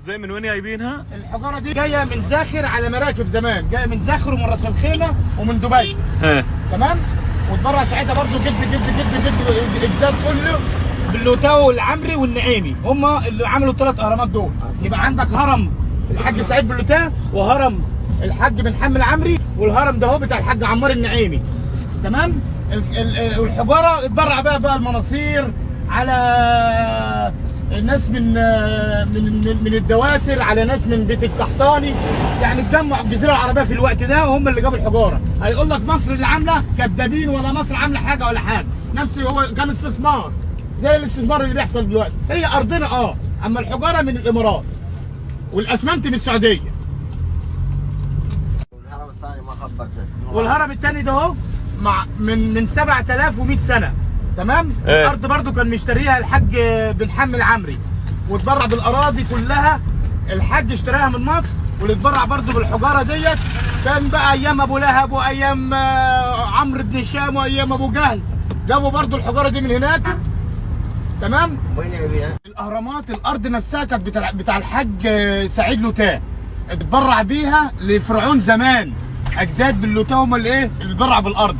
ازاي من وين جايبينها؟ الحجاره دي جايه من زاخر على مراكب زمان، جايه من زاخر ومن راس الخيمه ومن دبي. تمام؟ واتبرع ساعتها برضه جد اجداد كله باللوتاو والعمري والنعيمي، هم اللي عملوا الثلاث اهرامات دول. يبقى عندك هرم الحاج سعيد باللوتاه، وهرم الحاج بن حمد العمري، والهرم ده هو بتاع الحاج عمار النعيمي. تمام؟ والحجاره اتبرع بقى المناصير على ناس من الدواسر، على ناس من بيت القحطاني، يعني اتجمعوا الجزيره العربيه في الوقت ده وهم اللي جابوا الحجاره. هيقول لك مصر اللي عامله، كدابين، ولا مصر عامله حاجه ولا حاجه، نفس هو كان استثمار زي الاستثمار اللي بيحصل دلوقتي. هي ارضنا اما الحجاره من الامارات والاسمنت من السعوديه. والهرم الثاني ما خبرته. والهرم الثاني ده اهو من 7100 سنه. تمام؟ الارض برضو كان مشتريها الحاج بن حمد العمري، واتبرع بالاراضي كلها. الحاج اشتراها من مصر، واللي اتبرع برضو بالحجاره ديت كان بقى ايام ابو لهب وايام عمرو بن هشام وايام ابو جهل، جابوا برضو الحجاره دي من هناك. تمام؟ وين يبيها؟ الاهرامات الارض نفسها كانت بتاع الحاج سعيد لوتاه، اتبرع بيها لفرعون زمان. اجداد باللوتاه هم اللي اتبرع بالارض.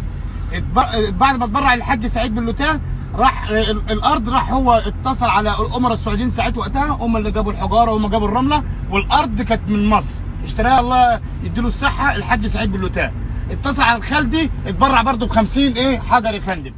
بعد ما اتبرع الحاج سعيد باللوتاه راح الارض، راح هو اتصل على الامراء السعوديين ساعتها وقتها، هم اللي جابوا الحجاره وهم جابوا الرمله، والارض كانت من مصر اشتراها الله يديله الصحه الحاج سعيد باللوتاه. اتصل على الخالدي اتبرع برضه ب 50 حجر يا فندم.